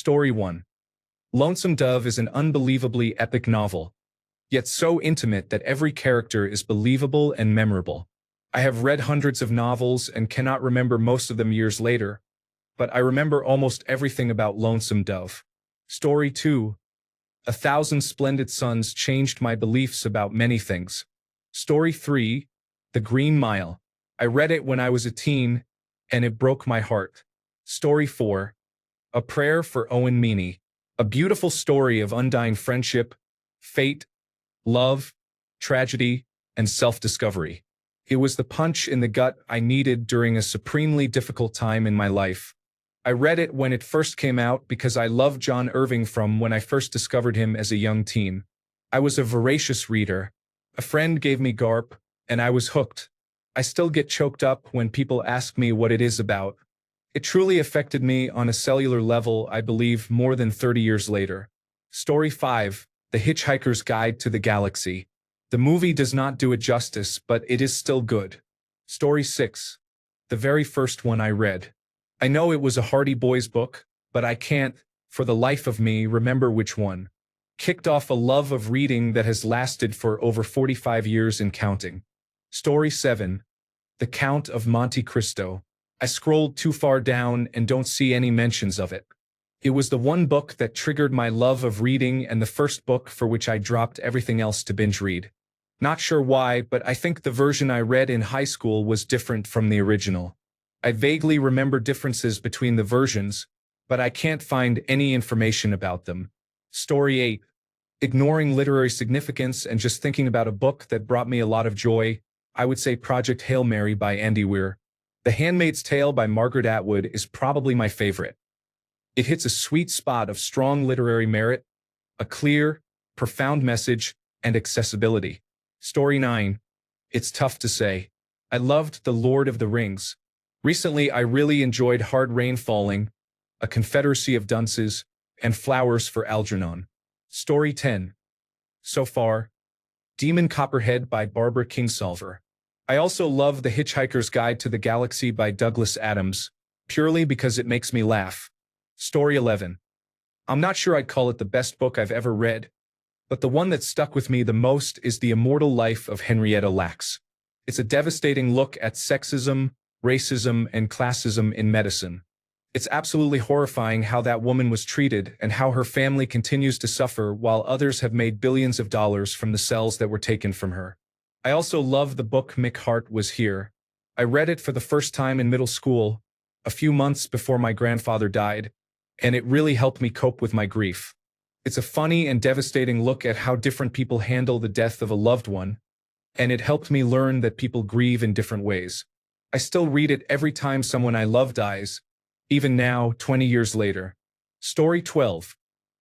Story 1. Lonesome Dove is an unbelievably epic novel, yet so intimate that every character is believable and memorable. I have read hundreds of novels and cannot remember most of them years later, but I remember almost everything about Lonesome Dove. Story 2. A Thousand Splendid Suns changed my beliefs about many things. Story 3. The Green Mile. I read it when I was a teen, and it broke my heart. Story 4. A Prayer for Owen Meany. A beautiful story of undying friendship, fate, love, tragedy, and self-discovery. It was the punch in the gut I needed during a supremely difficult time in my life. I read it when it first came out because I loved John Irving from when I first discovered him as a young teen. I was a voracious reader. A friend gave me GARP, and I was hooked. I still get choked up when people ask me what it is about. It truly affected me on a cellular level, I believe, more than 30 years later. Story 5. The Hitchhiker's Guide to the Galaxy. The movie does not do it justice, but it is still good. Story 6. The very first one I read. I know it was a Hardy Boys book, but I can't, for the life of me, remember which one. Kicked off a love of reading that has lasted for over 45 years and counting. Story 7. The Count of Monte Cristo. I scrolled too far down and don't see any mentions of it. It was the one book that triggered my love of reading and the first book for which I dropped everything else to binge read. Not sure why, but I think the version I read in high school was different from the original. I vaguely remember differences between the versions, but I can't find any information about them. Story 8. Ignoring literary significance and just thinking about a book that brought me a lot of joy, I would say Project Hail Mary by Andy Weir. The Handmaid's Tale by Margaret Atwood is probably my favorite. It hits a sweet spot of strong literary merit, a clear, profound message, and accessibility. Story 9. It's tough to say. I loved The Lord of the Rings. Recently, I really enjoyed Hard Rain Falling, A Confederacy of Dunces, and Flowers for Algernon. Story 10. So far, Demon Copperhead by Barbara Kingsolver. I also love The Hitchhiker's Guide to the Galaxy by Douglas Adams, purely because it makes me laugh. Story 11. I'm not sure I'd call it the best book I've ever read, but the one that stuck with me the most is The Immortal Life of Henrietta Lacks. It's a devastating look at sexism, racism, and classism in medicine. It's absolutely horrifying how that woman was treated and how her family continues to suffer while others have made billions of dollars from the cells that were taken from her. I also love the book Mick Hart Was Here. I read it for the first time in middle school, a few months before my grandfather died, and it really helped me cope with my grief. It's a funny and devastating look at how different people handle the death of a loved one, and it helped me learn that people grieve in different ways. I still read it every time someone I love dies, even now, 20 years later. Story 12.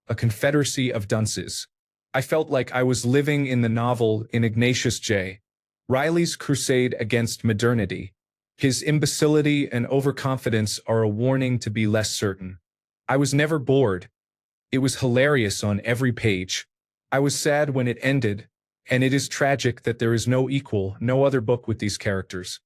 A Confederacy of Dunces. I felt like I was living in the novel in Ignatius J. Riley's crusade against modernity. His imbecility and overconfidence are a warning to be less certain. I was never bored. It was hilarious on every page. I was sad when it ended, and it is tragic that there is no other book with these characters.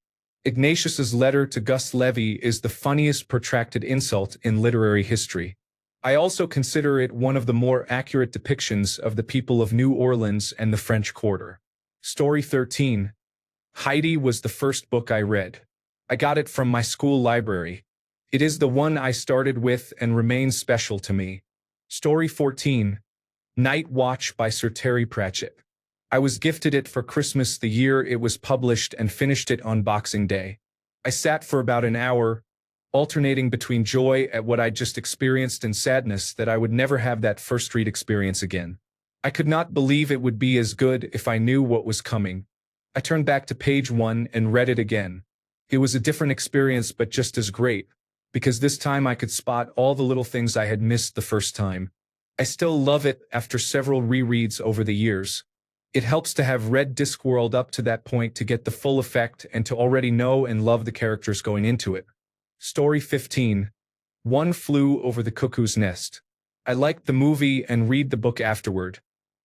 Ignatius's letter to Gus Levy is the funniest protracted insult in literary history. I also consider it one of the more accurate depictions of the people of New Orleans and the French Quarter. Story 13. Heidi was the first book I read. I got it from my school library. It is the one I started with and remains special to me. Story 14. Night Watch by Sir Terry Pratchett. I was gifted it for Christmas the year it was published and finished it on Boxing Day. I sat for about an hour, alternating between joy at what I'd just experienced and sadness that I would never have that first read experience again. I could not believe it would be as good if I knew what was coming. I turned back to page 1 and read it again. It was a different experience but just as great, because this time I could spot all the little things I had missed the first time. I still love it after several rereads over the years. It helps to have read Discworld up to that point to get the full effect and to already know and love the characters going into it. Story 15. One Flew Over the Cuckoo's Nest. I liked the movie and read the book afterward.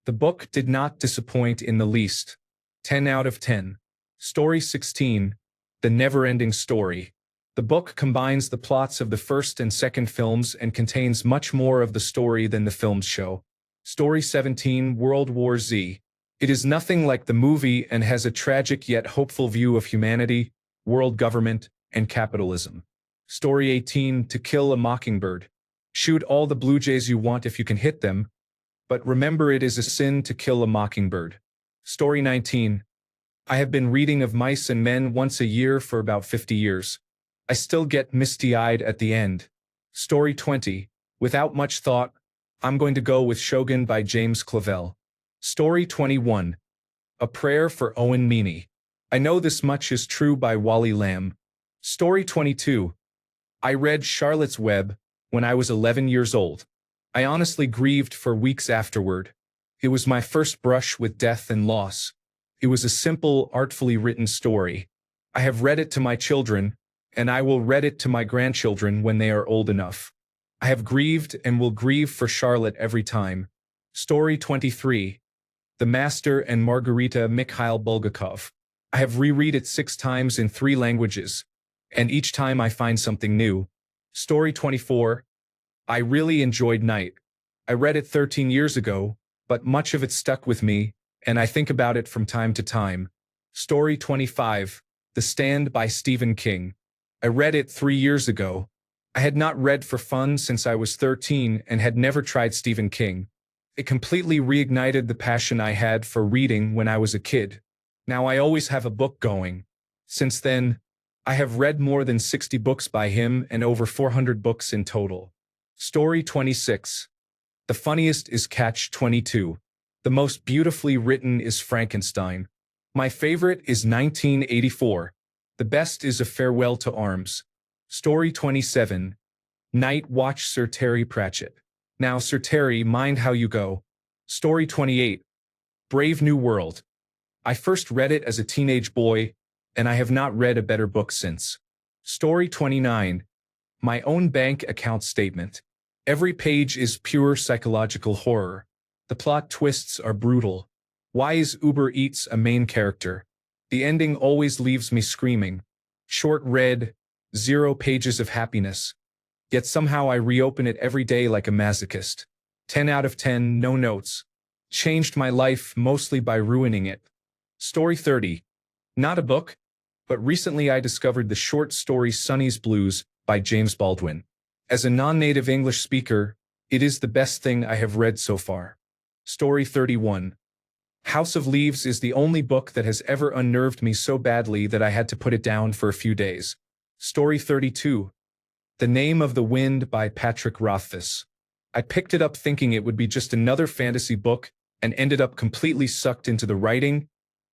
The book did not disappoint in the least. 10 out of 10. Story 16. The Never-Ending Story. The book combines the plots of the first and second films and contains much more of the story than the films show. Story 17, World War Z. It is nothing like the movie and has a tragic yet hopeful view of humanity, world government, and capitalism. Story 18, To Kill a Mockingbird. Shoot all the blue jays you want if you can hit them, but remember it is a sin to kill a mockingbird. Story 19. I have been reading of Mice and Men once a year for about 50 years. I still get misty-eyed at the end. Story 20. Without much thought, I'm going to go with Shogun by James Clavell. Story 21. A Prayer for Owen Meany. I Know This Much Is True by Wally Lamb. Story 22. I read Charlotte's Web when I was 11 years old. I honestly grieved for weeks afterward. It was my first brush with death and loss. It was a simple, artfully written story. I have read it to my children, and I will read it to my grandchildren when they are old enough. I have grieved and will grieve for Charlotte every time. Story 23. The Master and Margarita Mikhail Bulgakov. I have reread it 6 times in 3 languages, and each time I find something new. Story 24. I really enjoyed Night. I read it 13 years ago, but much of it stuck with me, and I think about it from time to time. Story 25. The Stand by Stephen King. I read it 3 years ago. I had not read for fun since I was 13 and had never tried Stephen King. It completely reignited the passion I had for reading when I was a kid. Now I always have a book going. Since then, I have read more than 60 books by him and over 400 books in total. Story 26. The funniest is Catch-22. The most beautifully written is Frankenstein. My favorite is 1984. The best is A Farewell to Arms. Story 27. Night Watch Sir Terry Pratchett. Now Sir Terry, mind how you go. Story 28. Brave New World. I first read it as a teenage boy, and I have not read a better book since. Story 29. My Own Bank Account Statement. Every page is pure psychological horror. The plot twists are brutal. Why is Uber Eats a main character? The ending always leaves me screaming. Short read, 0 pages of happiness. Yet somehow I reopen it every day like a masochist. 10 out of 10, no notes. Changed my life mostly by ruining it. Story 30. Not a book, but recently I discovered the short story Sonny's Blues by James Baldwin. As a non-native English speaker, it is the best thing I have read so far. Story 31. House of Leaves is the only book that has ever unnerved me so badly that I had to put it down for a few days. Story 32. The Name of the Wind by Patrick Rothfuss. I picked it up thinking it would be just another fantasy book and ended up completely sucked into the writing,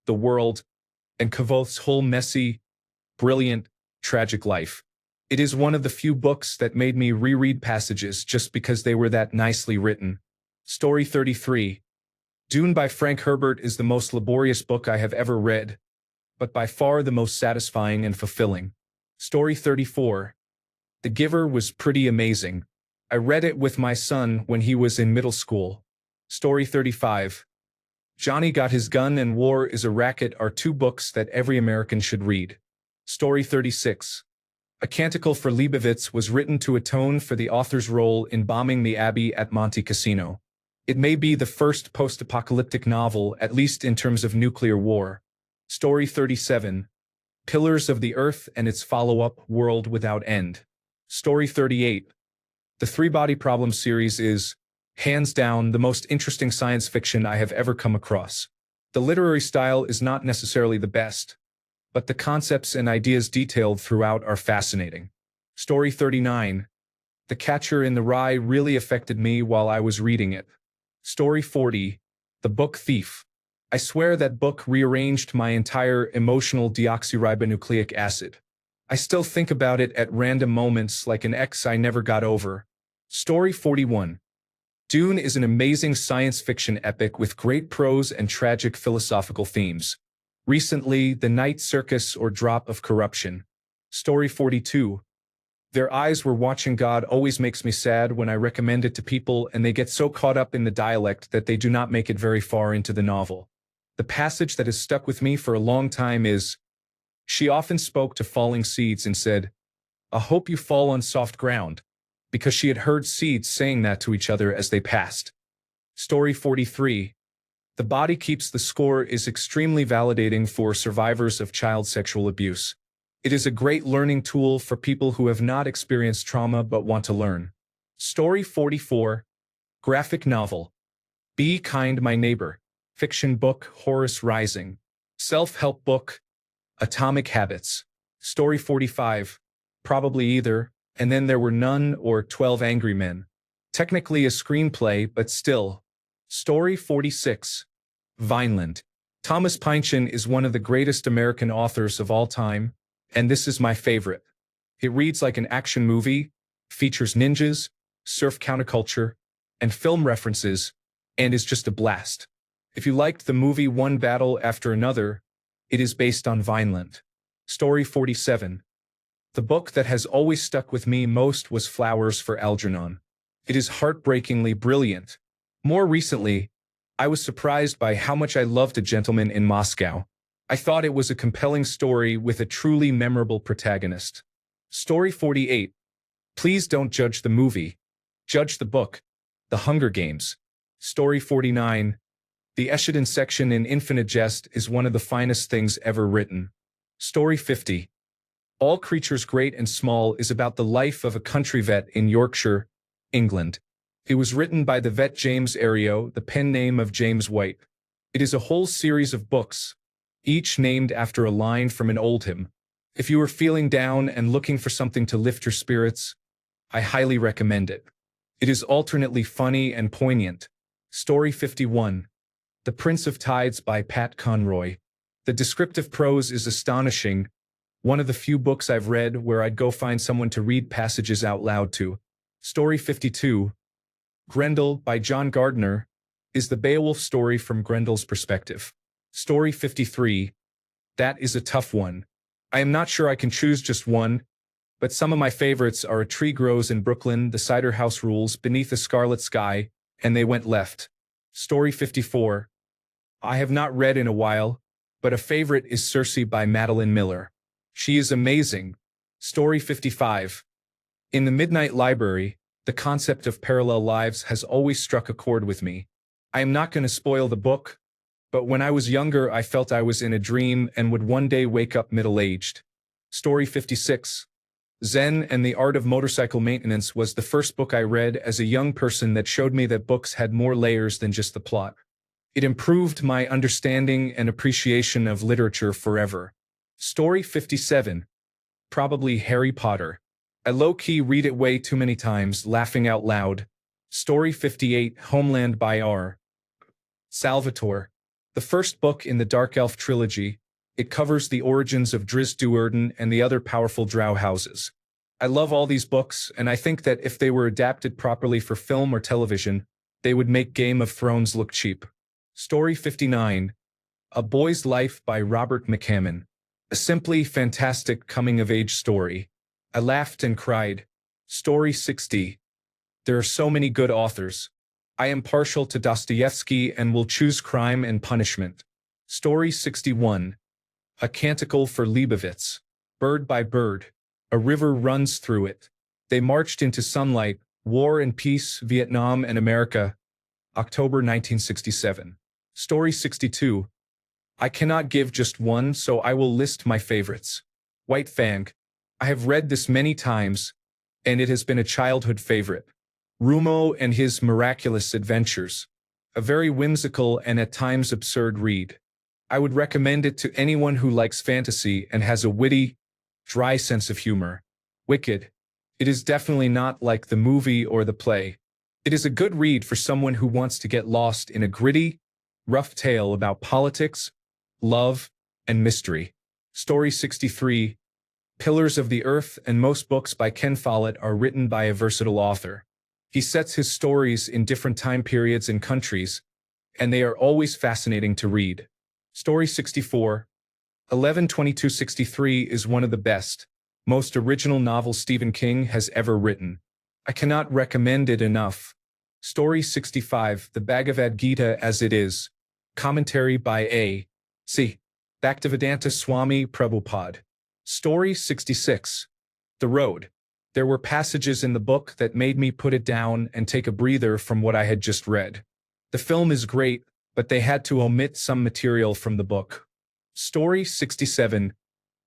the world, and Kavoth's whole messy, brilliant, tragic life. It is one of the few books that made me reread passages just because they were that nicely written. Story 33. Dune by Frank Herbert is the most laborious book I have ever read, but by far the most satisfying and fulfilling. Story 34. The Giver was pretty amazing. I read it with my son when he was in middle school. Story 35. Johnny Got His Gun and War is a Racket are 2 books that every American should read. Story 36. A Canticle for Leibovitz was written to atone for the author's role in bombing the Abbey at Monte Cassino. It may be the first post-apocalyptic novel, at least in terms of nuclear war. Story 37. Pillars of the Earth and its follow-up, World Without End. Story 38. The 3-Body Problem series is, hands down, the most interesting science fiction I have ever come across. The literary style is not necessarily the best, but the concepts and ideas detailed throughout are fascinating. Story 39. The Catcher in the Rye really affected me while I was reading it. Story 40. The Book Thief. I swear that book rearranged my entire emotional deoxyribonucleic acid. I still think about it at random moments like an ex I never got over. Story 41. Dune is an amazing science fiction epic with great prose and tragic philosophical themes. Recently, The Night Circus or Drop of Corruption. Story 42. Their Eyes Were Watching God always makes me sad when I recommend it to people and they get so caught up in the dialect that they do not make it very far into the novel. The passage that has stuck with me for a long time is, she often spoke to falling seeds and said, I hope you fall on soft ground, because she had heard seeds saying that to each other as they passed. Story 43. The body keeps the score is extremely validating for survivors of child sexual abuse. It is a great learning tool for people who have not experienced trauma but want to learn. Story 44. Graphic novel. Be Kind My Neighbor. Fiction book Horus Rising. Self-help book Atomic Habits. Story 45. Probably either, and then there were none or 12 Angry Men. Technically a screenplay, but still. Story 46. Vineland. Thomas Pynchon is one of the greatest American authors of all time, and this is my favorite. It reads like an action movie, features ninjas, surf counterculture, and film references, and is just a blast. If you liked the movie One Battle After Another, it is based on Vineland. Story 47. The book that has always stuck with me most was Flowers for Algernon. It is heartbreakingly brilliant. More recently, I was surprised by how much I loved A Gentleman in Moscow. I thought it was a compelling story with a truly memorable protagonist. Story 48. Please don't judge the movie. Judge the book. The Hunger Games. Story 49. The Eshiden section in Infinite Jest is one of the finest things ever written. Story 50. All Creatures Great and Small is about the life of a country vet in Yorkshire, England. It was written by the vet James Ario, the pen name of James White. It is a whole series of books, each named after a line from an old hymn. If you are feeling down and looking for something to lift your spirits, I highly recommend it. It is alternately funny and poignant. Story 51. The Prince of Tides by Pat Conroy. The descriptive prose is astonishing, one of the few books I've read where I'd go find someone to read passages out loud to. Story 52. Grendel by John Gardner is the Beowulf story from Grendel's perspective. Story 53. That is a tough one. I am not sure I can choose just one, but some of my favorites are A Tree Grows in Brooklyn, The Cider House Rules, Beneath a Scarlet Sky, and They Went Left. Story 54. I have not read in a while, but a favorite is Circe by Madeline Miller. She is amazing. Story 55. In the Midnight Library, the concept of parallel lives has always struck a chord with me. I am not going to spoil the book, but when I was younger I felt I was in a dream and would one day wake up middle-aged. Story 56. Zen and the Art of Motorcycle Maintenance was the first book I read as a young person that showed me that books had more layers than just the plot. It improved my understanding and appreciation of literature forever. Story 57. Probably Harry Potter. I low-key read it way too many times, laughing out loud. Story 58. Homeland by R. Salvatore. The first book in the Dark Elf trilogy, it covers the origins of Drizzt Do'Urden and the other powerful drow houses. I love all these books, and I think that if they were adapted properly for film or television, they would make Game of Thrones look cheap. Story 59. A Boy's Life by Robert McCammon. A simply fantastic coming-of-age story. I laughed and cried. Story 60. There are so many good authors. I am partial to Dostoevsky and will choose Crime and Punishment. Story 61. A Canticle for Leibovitz. Bird by bird. A river runs through it. They marched into sunlight, War and Peace, Vietnam and America. October 1967. Story 62. I cannot give just one, so I will list my favorites. White Fang. I have read this many times, and it has been a childhood favorite. Rumo and His Miraculous Adventures. A very whimsical and at times absurd read. I would recommend it to anyone who likes fantasy and has a witty, dry sense of humor. Wicked. It is definitely not like the movie or the play. It is a good read for someone who wants to get lost in a gritty, rough tale about politics, love, and mystery. Story 63. Pillars of the Earth and most books by Ken Follett are written by a versatile author. He sets his stories in different time periods and countries, and they are always fascinating to read. Story 64. 11/22/63 is one of the best, most original novels Stephen King has ever written. I cannot recommend it enough. Story 65. The Bhagavad Gita as It Is. Commentary by A.C. Bhaktivedanta Swami Prabhupada. Story 66. The road. There were passages in the book that made me put it down and take a breather from what I had just read. The film is great, but they had to omit some material from the book. Story 67.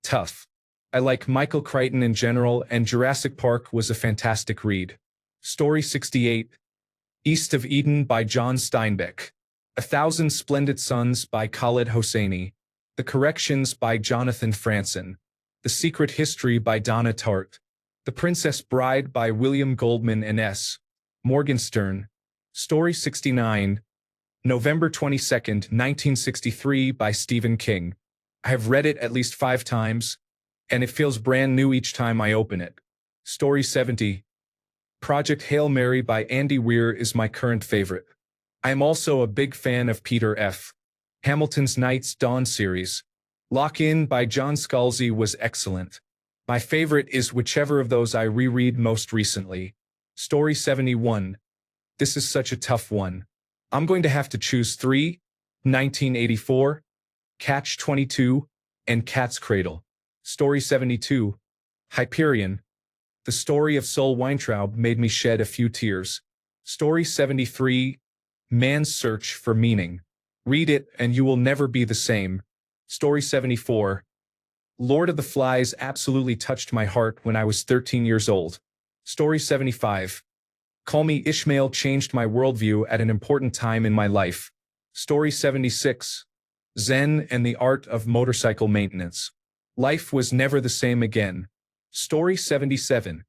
Tough. I like Michael Crichton in general, and Jurassic Park was a fantastic read. Story 68. East of Eden by John Steinbeck. A Thousand Splendid Suns by Khaled Hosseini. The Corrections by Jonathan Franzen. The Secret History by Donna Tartt. The Princess Bride by William Goldman and S. Morgenstern. Story 69. November 22, 1963 by Stephen King. I have read it at least 5 times, and it feels brand new each time I open it. Story 70. Project Hail Mary by Andy Weir is my current favorite. I am also a big fan of Peter F. Hamilton's Night's Dawn series. Lock In by John Scalzi was excellent. My favorite is whichever of those I reread most recently. Story 71. This is such a tough one. I'm going to have to choose 3, 1984, Catch 22, and Cat's Cradle. Story 72. Hyperion. The Story of Sol Weintraub made me shed a few tears. Story 73. Man's Search for Meaning. Read it and you will never be the same. Story 74. Lord of the Flies absolutely touched my heart when I was 13 years old. Story 75. Call Me Ishmael changed my worldview at an important time in my life. Story 76. Zen and the Art of Motorcycle Maintenance. Life was never the same again. Story 77.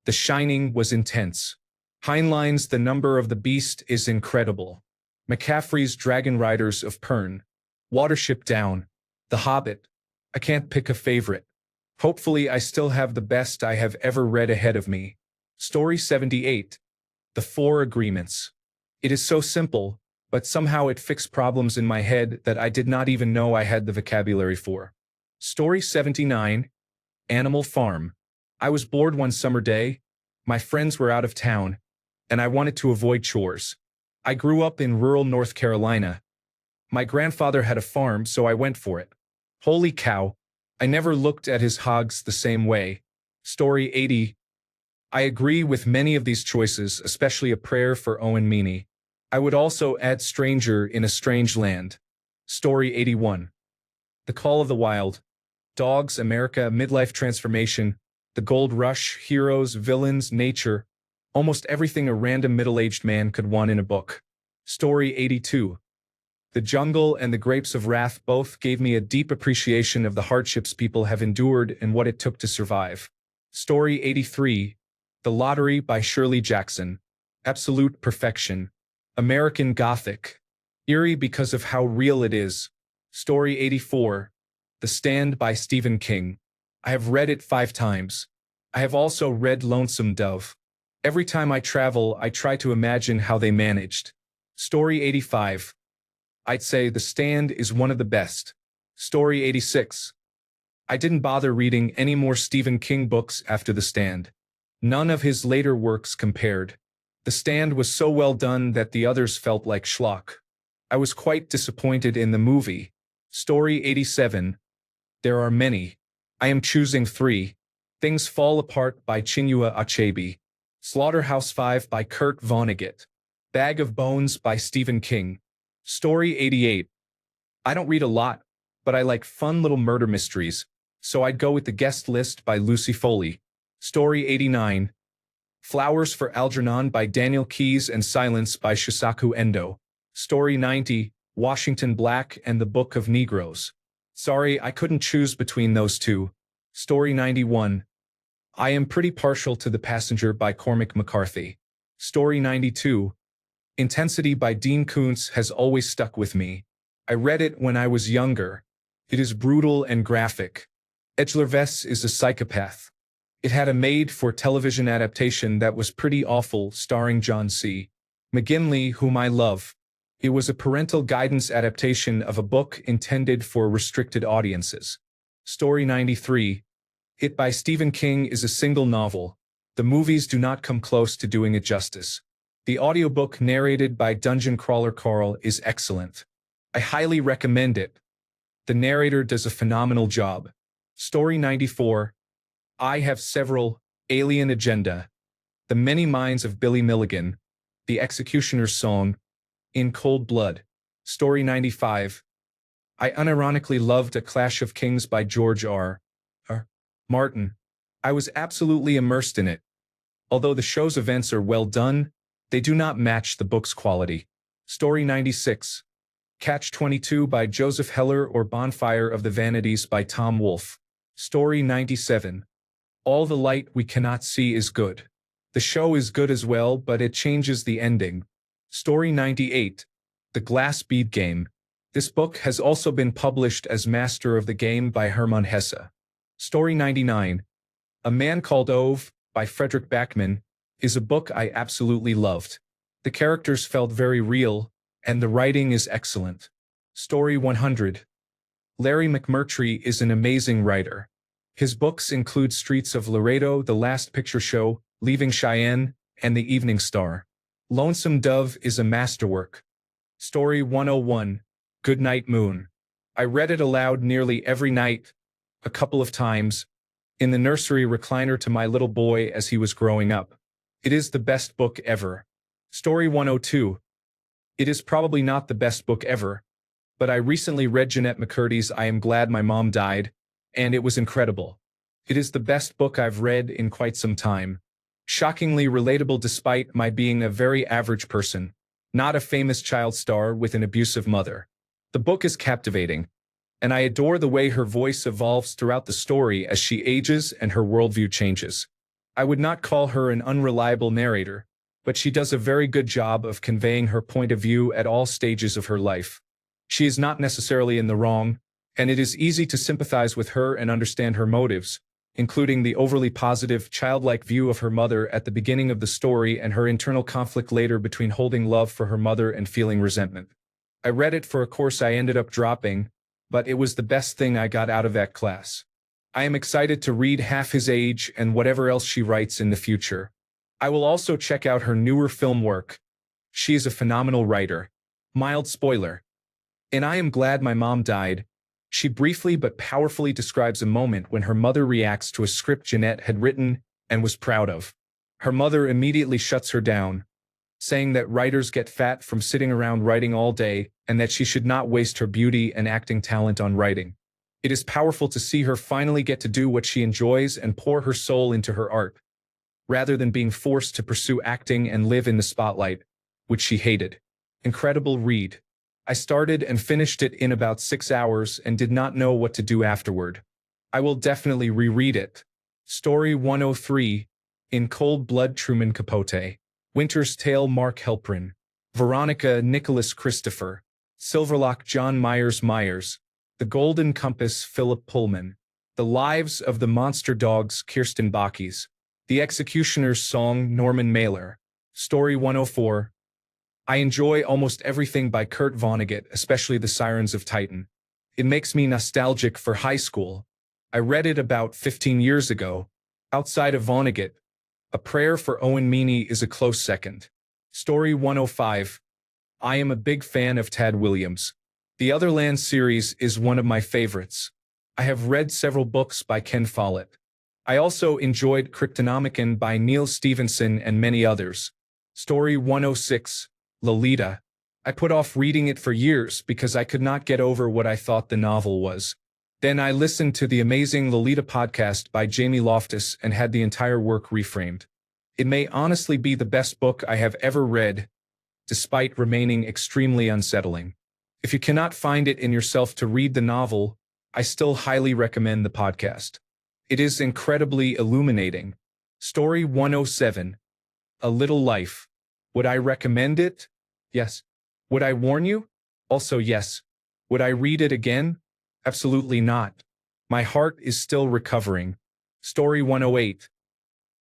The Shining was intense. Heinlein's The Number of the Beast is incredible. McCaffrey's Dragon Riders of Pern. Watership Down. The Hobbit. I can't pick a favorite. Hopefully I still have the best I have ever read ahead of me. Story 78. The Four Agreements. It is so simple, but somehow it fixed problems in my head that I did not even know I had the vocabulary for. Story 79. Animal Farm. I was bored one summer day. My friends were out of town, and I wanted to avoid chores. I grew up in rural North Carolina. My grandfather had a farm, so I went for it. Holy cow, I never looked at his hogs the same way. Story 80. I agree with many of these choices, especially A Prayer for Owen Meany. I would also add Stranger in a Strange Land. Story 81. The Call of the Wild. Dogs, America, Midlife Transformation, The Gold Rush, Heroes, Villains, Nature. Almost everything a random middle-aged man could want in a book. Story 82. The Jungle and The Grapes of Wrath both gave me a deep appreciation of the hardships people have endured and what it took to survive. Story 83. The Lottery by Shirley Jackson. Absolute perfection. American Gothic. Eerie because of how real it is. Story 84. The Stand by Stephen King. I have read it 5 times. I have also read Lonesome Dove. Every time I travel, I try to imagine how they managed. Story 85. I'd say The Stand is one of the best. Story 86. I didn't bother reading any more Stephen King books after The Stand. None of his later works compared. The Stand was so well done that the others felt like schlock. I was quite disappointed in the movie. Story 87. There are many. I am choosing 3. Things Fall Apart by Chinua Achebe. Slaughterhouse-Five by Kurt Vonnegut. Bag of Bones by Stephen King. Story 88. I don't read a lot, but I like fun little murder mysteries, so I'd go with The Guest List by Lucy Foley. Story 89. Flowers for Algernon by Daniel Keyes and Silence by Shisaku Endo. Story 90. Washington Black and the Book of Negroes. Sorry, I couldn't choose between those 2. Story 91. I am pretty partial to The Passenger by Cormac McCarthy. Story 92. Intensity by Dean Koontz has always stuck with me. I read it when I was younger. It is brutal and graphic. Edgelervess is a psychopath. It had a made-for-television adaptation that was pretty awful, starring John C. McGinley, whom I love. It was a parental guidance adaptation of a book intended for restricted audiences. Story 93. It by Stephen King is a single novel. The movies do not come close to doing it justice. The audiobook narrated by Dungeon Crawler Carl is excellent. I highly recommend it. The narrator does a phenomenal job. Story 94. I have several. Alien Agenda, The Many Minds of Billy Milligan, The Executioner's Song, In Cold Blood, Story 95. I unironically loved A Clash of Kings by George R. Martin. I was absolutely immersed in it. Although the show's events are well done, they do not match the book's quality. Story 96. Catch-22 by Joseph Heller or Bonfire of the Vanities by Tom Wolfe. Story 97. All the Light We Cannot See is good. The show is good as well, but it changes the ending. Story 98. The Glass Bead Game. This book has also been published as Master of the Game by Hermann Hesse. Story 99. A Man Called Ove, by Frederick Backman, is a book I absolutely loved. The characters felt very real, and the writing is excellent. Story 100. Larry McMurtry is an amazing writer. His books include Streets of Laredo, The Last Picture Show, Leaving Cheyenne, and The Evening Star. Lonesome Dove is a masterwork. Story 101. Goodnight Moon. I read it aloud nearly every night, a couple of times, in the nursery recliner to my little boy as he was growing up. It is the best book ever. Story 102. It is probably not the best book ever, but I recently read Jeanette McCurdy's I Am Glad My Mom Died, and it was incredible. It is the best book I've read in quite some time. Shockingly relatable despite my being a very average person, not a famous child star with an abusive mother. The book is captivating, and I adore the way her voice evolves throughout the story as she ages and her worldview changes. I would not call her an unreliable narrator, but she does a very good job of conveying her point of view at all stages of her life. She is not necessarily in the wrong, and it is easy to sympathize with her and understand her motives, including the overly positive, childlike view of her mother at the beginning of the story and her internal conflict later between holding love for her mother and feeling resentment. I read it for a course I ended up dropping, but it was the best thing I got out of that class. I am excited to read Half His Age and whatever else she writes in the future. I will also check out her newer film work. She is a phenomenal writer. Mild spoiler. In I Am Glad My Mom Died, she briefly but powerfully describes a moment when her mother reacts to a script Jeanette had written and was proud of. Her mother immediately shuts her down, saying that writers get fat from sitting around writing all day and that she should not waste her beauty and acting talent on writing. It is powerful to see her finally get to do what she enjoys and pour her soul into her art, rather than being forced to pursue acting and live in the spotlight, which she hated. Incredible read. I started and finished it in about 6 hours and did not know what to do afterward. I will definitely reread it. Story 103. In Cold Blood Truman Capote. Winter's Tale Mark Helprin. Veronica Nicholas Christopher. Silverlock John Myers. The Golden Compass Philip Pullman. The Lives of the Monster Dogs Kirsten Bakis. The Executioner's Song Norman Mailer. Story 104. I enjoy almost everything by Kurt Vonnegut, especially The Sirens of Titan. It makes me nostalgic for high school. I read it about 15 years ago. Outside of Vonnegut, A Prayer for Owen Meany is a close second. Story 105. I am a big fan of Tad Williams. The Otherland series is one of my favorites. I have read several books by Ken Follett. I also enjoyed Cryptonomicon by Neil Stephenson and many others. Story 106. Lolita. I put off reading it for years because I could not get over what I thought the novel was. Then I listened to the amazing Lolita podcast by Jamie Loftus and had the entire work reframed. It may honestly be the best book I have ever read, despite remaining extremely unsettling. If you cannot find it in yourself to read the novel, I still highly recommend the podcast. It is incredibly illuminating. Story 107. A Little Life. Would I recommend it? Yes. Would I warn you? Also yes. Would I read it again? Absolutely not. My heart is still recovering. Story 108.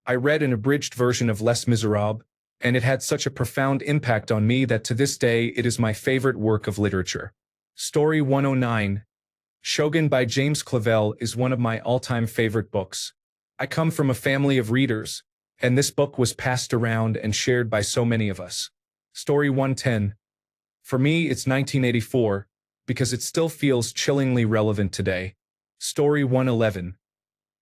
I read an abridged version of Les Miserables, and it had such a profound impact on me that to this day it is my favorite work of literature. Story 109. Shogun by James Clavell is one of my all-time favorite books. I come from a family of readers, and this book was passed around and shared by so many of us. Story 110. For me, it's 1984, because it still feels chillingly relevant today. Story 111.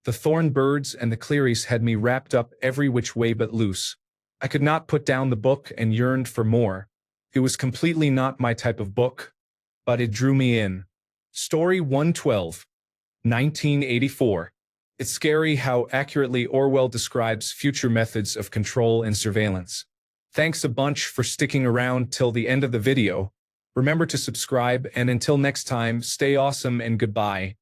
The thorn birds and the Clearys had me wrapped up every which way but loose. I could not put down the book and yearned for more. It was completely not my type of book, but it drew me in. Story 112, 1984. It's scary how accurately Orwell describes future methods of control and surveillance. Thanks a bunch for sticking around till the end of the video. Remember to subscribe, and until next time, stay awesome and goodbye.